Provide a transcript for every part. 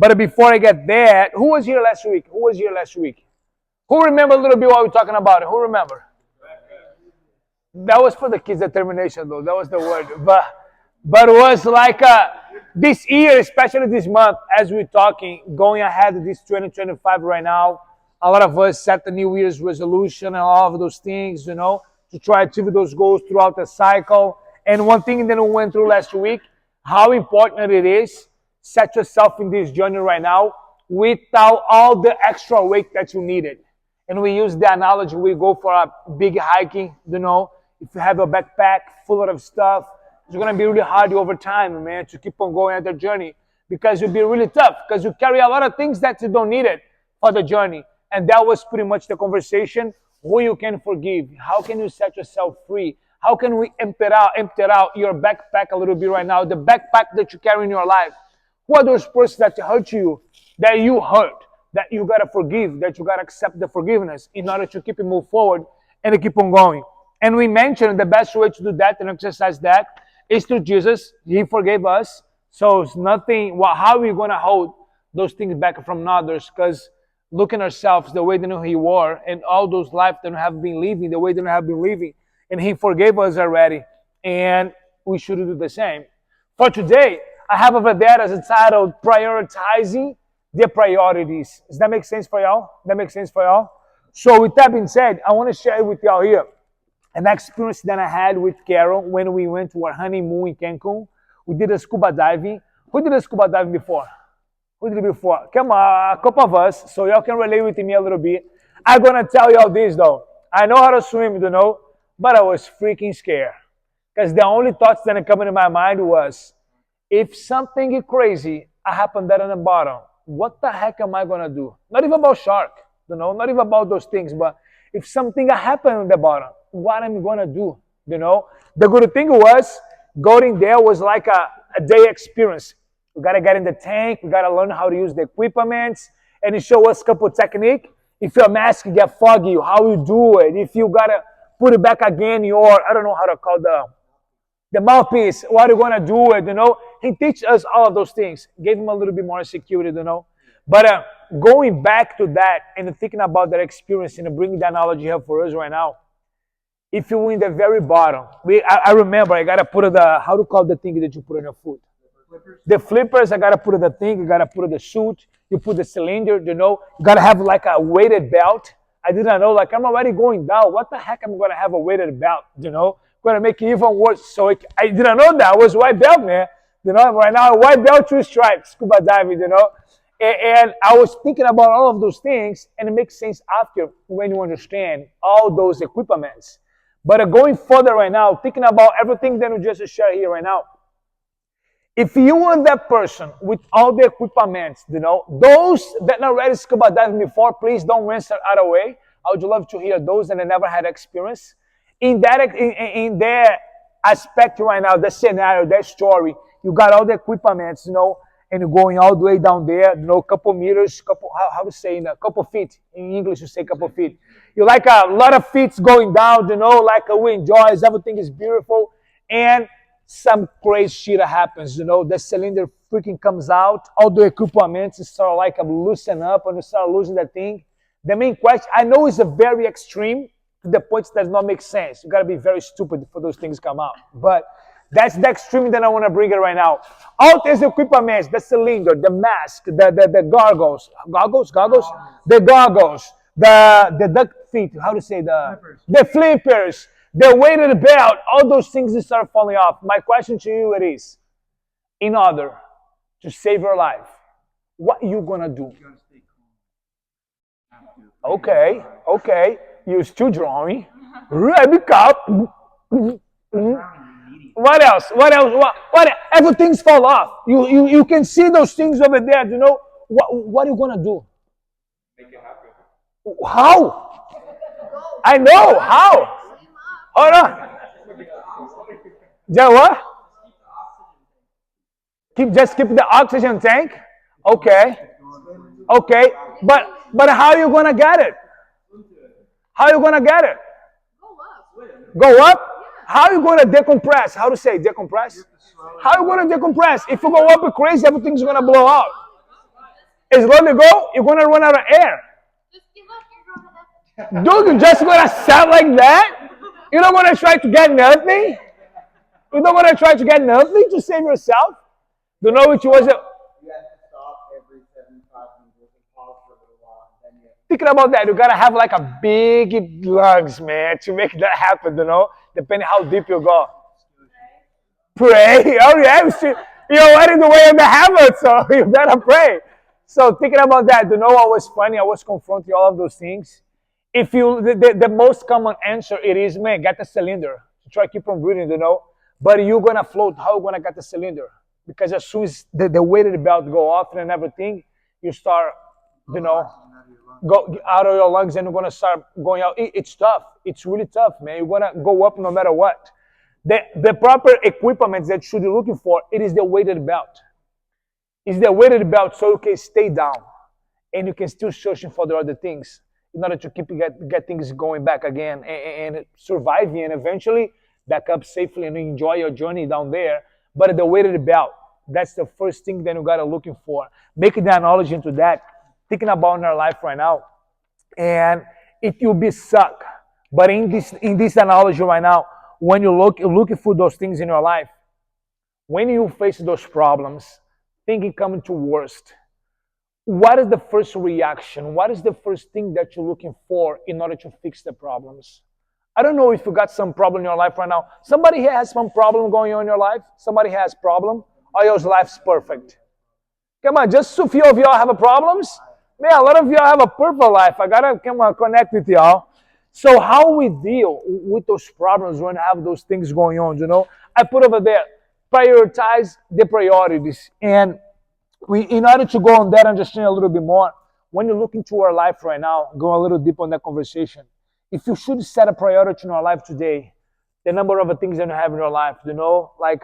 But before I get there, who was here last week? Who was here last week? Who remember a little bit what we're talking about? Who remember? That was for the kids' determination, though. That was the word. But it was like this year, especially this month, as we're talking, going ahead of this 2025 right now, a lot of us set the New Year's resolution and all of those things, to try to achieve those goals throughout the cycle. And one thing that we went through last week, how important it is, set yourself in this journey right now without all the extra weight that you needed. And we use the analogy, we go for a big hiking, if you have a backpack full of stuff, it's going to be really hard over time, man, to keep on going at the journey because it'll be really tough because you carry a lot of things that you don't need it for the journey. And that was pretty much the conversation. Who you can forgive? How can you set yourself free? How can we empty out your backpack a little bit right now? The backpack that you carry in your life. Who are those persons that hurt you, that you hurt, that you got to forgive, that you got to accept the forgiveness in order to keep it move forward and to keep on going? And we mentioned the best way to do that and exercise that is through Jesus. He forgave us. So it's nothing, how are we going to hold those things back from others? Because looking at ourselves the way that we were and all those lives that we have been living, the way that we have been living, and He forgave us already. And we should do the same. For today, I have over there as a title, Prioritizing the Priorities. Does that make sense for y'all? That makes sense for y'all? So with that being said, I want to share with y'all here an experience that I had with Carol when we went to our honeymoon in Cancun. We did a scuba diving. Who did a scuba diving before? Who did it before? Come on, a couple of us, so y'all can relate with me a little bit. I'm going to tell y'all this, though. I know how to swim, but I was freaking scared. Because the only thoughts that come into my mind was, if something crazy happened there on the bottom, what the heck am I going to do? Not even about shark, not even about those things, but if something happened on the bottom, what am I going to do, The good thing was, going there was like a day experience. We got to get in the tank, we got to learn how to use the equipment, and it show us a couple technique. If your mask get foggy, how you do it. If you got to put it back again, I don't know how to call the mouthpiece, what are you going to do it, He teach us all of those things. Gave him a little bit more security, But going back to that and thinking about that experience and bringing that knowledge here for us right now, if you're in the very bottom, I remember I got to put how to call the thing that you put on your foot? The flippers, I got to put the thing, you got to put the suit, you put the cylinder, you got to have like a weighted belt. I didn't know, I'm already going down. What the heck am I going to have a weighted belt, Going to make it even worse. So I didn't know that. I was white belt, man. Right now, white belt, 2 stripes, scuba diving, And I was thinking about all of those things, and it makes sense after when you understand all those equipments. But going further right now, thinking about everything that we just shared here right now, if you want that person with all the equipments, those that not ready scuba diving before, please don't answer out of the way. I would love to hear those that never had experience. In that aspect right now, the scenario, that story, you got all the equipments, and you're going all the way down there, couple meters, how to say, a couple feet. In English, you say couple feet. You like a lot of feet going down, we enjoy, everything is beautiful, and some crazy shit happens, the cylinder freaking comes out, all the equipment start loosen up, and you start losing that thing. The main question, I know it's a very extreme, to the point that does not make sense. You got to be very stupid for those things to come out. But that's the extreme that I want to bring it right now. All these equipment, the cylinder, the mask, the goggles, the goggles, the duck feet, how to say, the flippers, the weighted belt, all those things that start falling off. My question to you is, in order to save your life, what you going to do? Okay. You're still drawing. Rabbit up. What else? What? Everything's fall off. You can see those things over there. What are you gonna do? Make it happen. How? I know how. Hold on. What? Just keep the oxygen tank. Okay. But how are you gonna get it? How are you going to get it? Go up? How are you going to decompress? How to say decompress? How are you going to decompress? If you go up crazy, everything's going to blow out. Slowly go, you're gonna run out of air. Dude, you're just gonna sound like that? You're not gonna try to get nothing? You're not gonna try to get nothing to save yourself? Do you know which was it? You have to stop every 75 meters and pause for a little while. Then you Thinking about that, you gotta have like a big lungs, man, to make that happen, you know, depending how deep you go. Pray. Oh yeah, you're already the way in the habit, so you better pray. So thinking about that, you know what was funny? I was confronting all of those things. If you, the most common answer it is, man, get the cylinder. Try to keep on breathing, you know. But you're gonna float. How you gonna get the cylinder? Because as soon as the weighted belt go off and everything, you start, you know, go out of your lungs and you're gonna start going out. It's tough. It's really tough, man. You're gonna go up no matter what. The proper equipment that you should be looking for, it is the weighted belt. It's the weighted belt so you can stay down and you can still searching for the other things in order to get things going back again and surviving and eventually back up safely and enjoy your journey down there. But the weighted belt, that's the first thing that you gotta looking for. Making the analogy into that, thinking about in our life right now, and it will be suck. But in this analogy right now, when you're looking for those things in your life, when you face those problems, thinking coming to worst, what is the first reaction? What is the first thing that you're looking for in order to fix the problems? I don't know if you got some problem in your life right now. Somebody here has some problem going on in your life? Somebody has problem? Or your life's perfect? Come on, just a few of y'all have a problems? Man, a lot of y'all have a perfect life. I gotta come on, connect with y'all. So how we deal with those problems when we have those things going on, you know? I put over there, prioritize the priorities. And in order to go on that, understand a little bit more, when you look into our life right now, go a little deep on that conversation. If you should set a priority in our life today, the number of things that you have in your life, you know, like,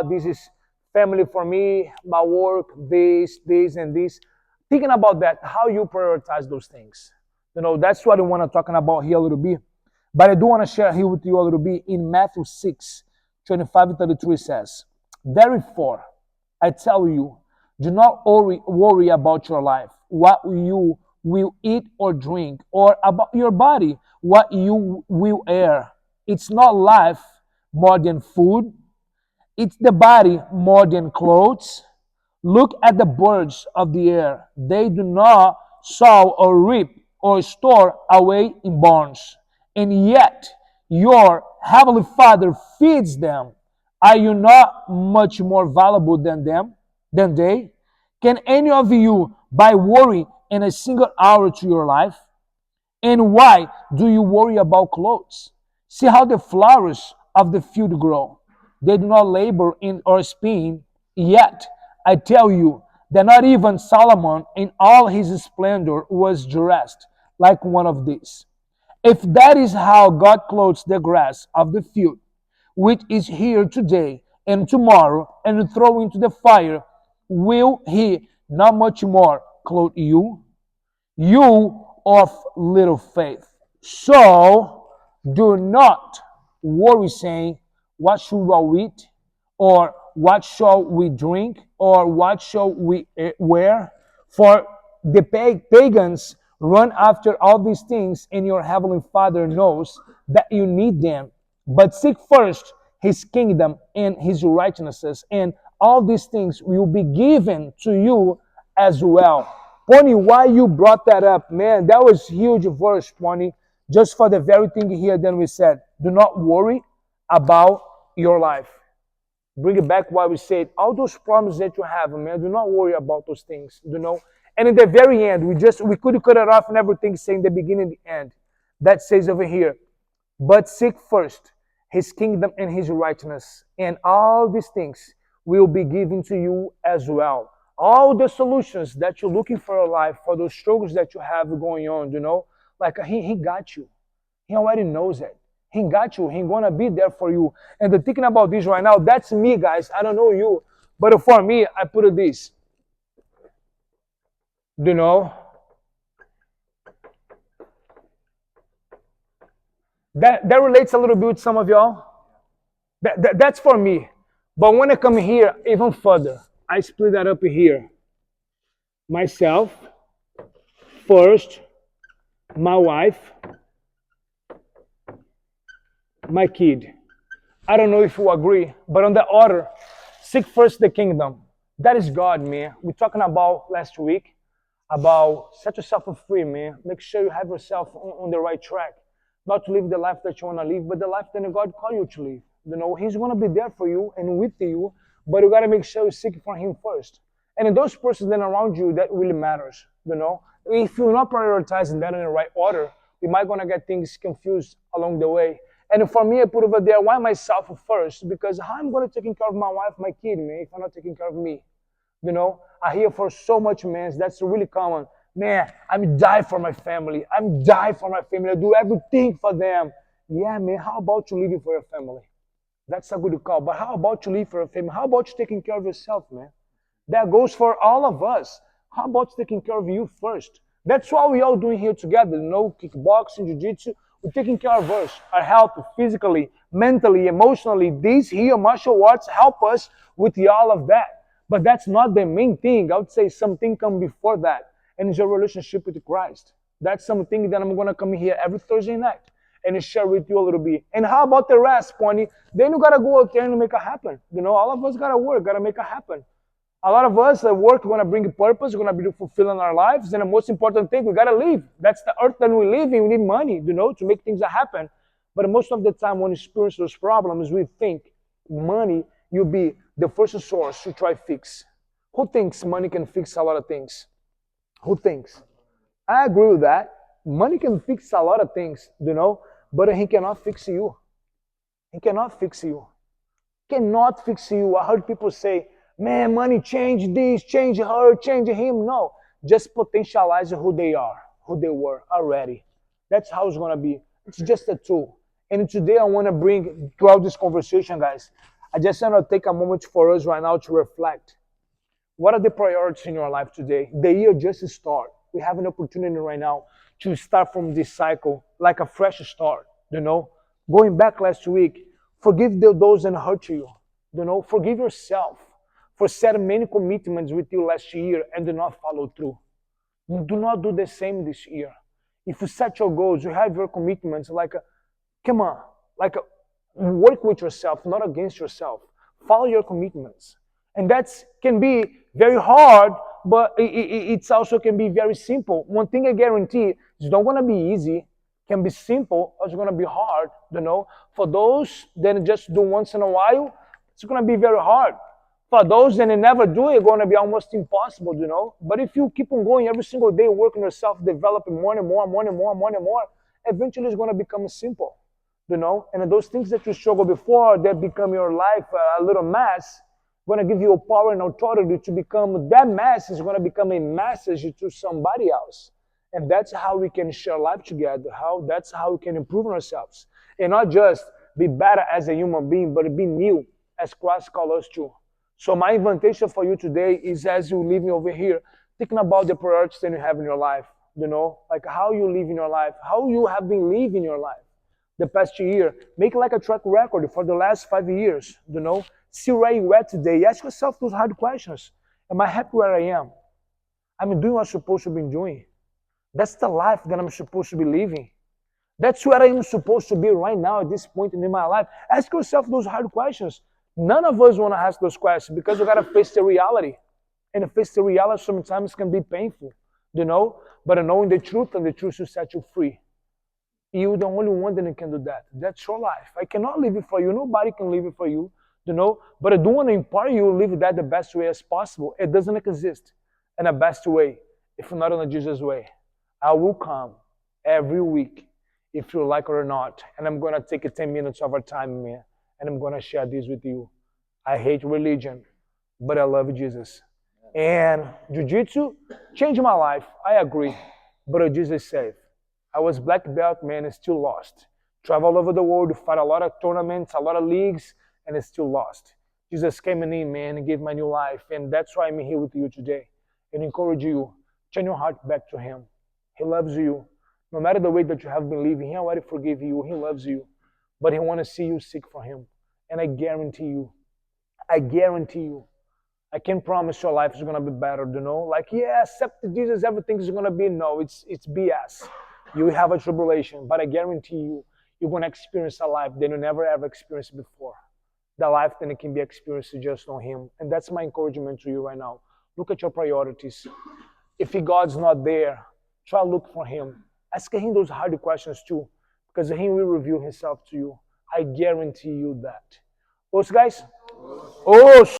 this is family for me, my work, this, and this. Thinking about that, how you prioritize those things. You know, that's what I want to talk about here a little bit. But I do want to share here with you a little bit. In Matthew 6:25-33 says, therefore, I tell you, do not worry about your life, what you will eat or drink, or about your body, what you will wear. It's not life more than food. It's the body more than clothes. Look at the birds of the air. They do not sow or reap or store away in barns, and yet your heavenly Father feeds them. Are you not much more valuable than they? Can any of you buy worry in a single hour to your life? And why do you worry about clothes? See how the flowers of the field grow. They do not labor in or spin. Yet I tell you that not even Solomon in all his splendor was dressed like one of these. If that is how God clothes the grass of the field, which is here today and tomorrow and thrown into the fire, will he not much more clothe you? You of little faith. So do not worry, saying, what should we eat? Or what shall we drink? Or what shall we wear? For the pagans run after all these things, and your heavenly Father knows that you need them. But seek first his kingdom and his righteousness, and all these things will be given to you as well. Pony, why you brought that up, man? That was huge verse, Pony. Just for the very thing here, then we said, do not worry about your life. Bring it back why we said, all those problems that you have, man, do not worry about those things, you know. And in the very end, we could cut it off and everything saying the beginning and the end. That says over here, but seek first his kingdom and his righteousness, and all these things will be given to you as well. All the solutions that you're looking for in life, for those struggles that you have going on, you know, like he got you. He already knows it. He got you. He's gonna be there for you. And the thinking about this right now, that's me, guys. I don't know you, but for me, I put it this. You know, that relates a little bit with some of y'all. That's for me. But when I come here even further, I split that up here. Myself, first my wife, my kid. I don't know if you agree, but on the order, seek first the kingdom. That is God, man. We're talking about last week about set yourself free, man. Make sure you have yourself on the right track. Not to live the life that you want to live, but the life that God called you to live. You know, He's going to be there for you and with you, but you got to make sure you seek for Him first. And in those persons then around you, that really matters. You know, if you're not prioritizing that in the right order, you might going to get things confused along the way. And for me, I put over there, why myself first? Because how I'm going to take care of my wife, my kid, man, if I'm not taking care of me? You know, I hear for so much, man, that's really common. Man, I'm die for my family. I'm die for my family. I do everything for them. Yeah, man, how about you living for your family? That's a good call. But how about you live for your family? How about you taking care of yourself, man? That goes for all of us. How about taking care of you first? That's what we all doing here together. You know, kickboxing, jiu-jitsu. We're taking care of us, our health, physically, mentally, emotionally. These here martial arts help us with all of that. But that's not the main thing. I would say something come before that, and it's your relationship with Christ. That's something that I'm going to come here every Thursday night and share with you a little bit. And how about the rest, Pony? Then you got to go out there and make it happen. You know, all of us got to work, got to make it happen. A lot of us at work, we're going to bring purpose, we're going to be fulfilling our lives. And the most important thing, we got to live. That's the earth that we live in. We need money, you know, to make things happen. But most of the time when we experience those problems, we think money, you'll be the first source to try fix. Who thinks money can fix a lot of things? Who thinks? I agree with that. Money can fix a lot of things, you know, but he cannot fix you. He cannot fix you. Cannot fix you. I heard people say, man, money change this, change her, change him. No, just potentialize who they are, who they were already. That's how it's going to be. It's just a tool. And today I want to bring, throughout this conversation, guys, I just want to take a moment for us right now to reflect. What are the priorities in your life today? The year just started. We have an opportunity right now to start from this cycle like a fresh start, you know. Going back last week, forgive those that hurt you, you know. Forgive yourself for setting many commitments with you last year and do not follow through. Do not do the same this year. If you set your goals, you have your commitments, come on, work with yourself, not against yourself. Follow your commitments. And that can be very hard, but it's also can be very simple. One thing I guarantee, it's not going to be easy. It can be simple, or it's going to be hard, you know. For those that just do once in a while, it's going to be very hard. For those that never do it, it's going to be almost impossible, you know. But if you keep on going every single day, working yourself, developing more and more, eventually it's going to become simple, you know. And those things that you struggle before, that become your life a little mess, going to give you a power and authority to become that mess is going to become a message to somebody else. And that's how we can share life together. That's how we can improve ourselves. And not just be better as a human being, but be new as Christ called us to. So my invitation for you today is, as you living over here, thinking about the priorities that you have in your life, you know, like how you live in your life, how you have been living your life the past year. Make like a track record for the last 5 years, you know. See where you at today. Ask yourself those hard questions. Am I happy where I am? I'm doing what I'm supposed to be doing. That's the life that I'm supposed to be living. That's where I am supposed to be right now at this point in my life. Ask yourself those hard questions. None of us want to ask those questions because we got to face the reality. And to face the reality sometimes can be painful, you know. But knowing the truth, and the truth will set you free. You're the only one that can do that. That's your life. I cannot live it for you. Nobody can live it for you, you know. But I do want to empower you to live that the best way as possible. It doesn't exist in the best way if not in the Jesus way. I will come every week if you like it or not. And I'm going to take 10 minutes of our time, man. And I'm going to share this with you. I hate religion, but I love Jesus. And Jiu-jitsu changed my life. I agree. But Jesus saved. I was black belt, man, and still lost. Travel all over the world, fight a lot of tournaments, a lot of leagues, and it's still lost. Jesus came in, man, and gave my new life. And that's why I'm here with you today. And encourage you, turn your heart back to Him. He loves you. No matter the way that you have been living, He already forgave you. He loves you. But He wants to see you seek for Him. And I guarantee you, I can promise your life is gonna be better, you know? Like, yeah, accept Jesus, everything is gonna be. No, it's BS. You have a tribulation, but I guarantee you, you're gonna experience a life that you never ever experienced before. The life that it can be experienced just on Him. And that's my encouragement to you right now. Look at your priorities. If God's not there, try to look for Him. Ask Him those hard questions too, because He will reveal Himself to you. I guarantee you that. Os guys? Oh,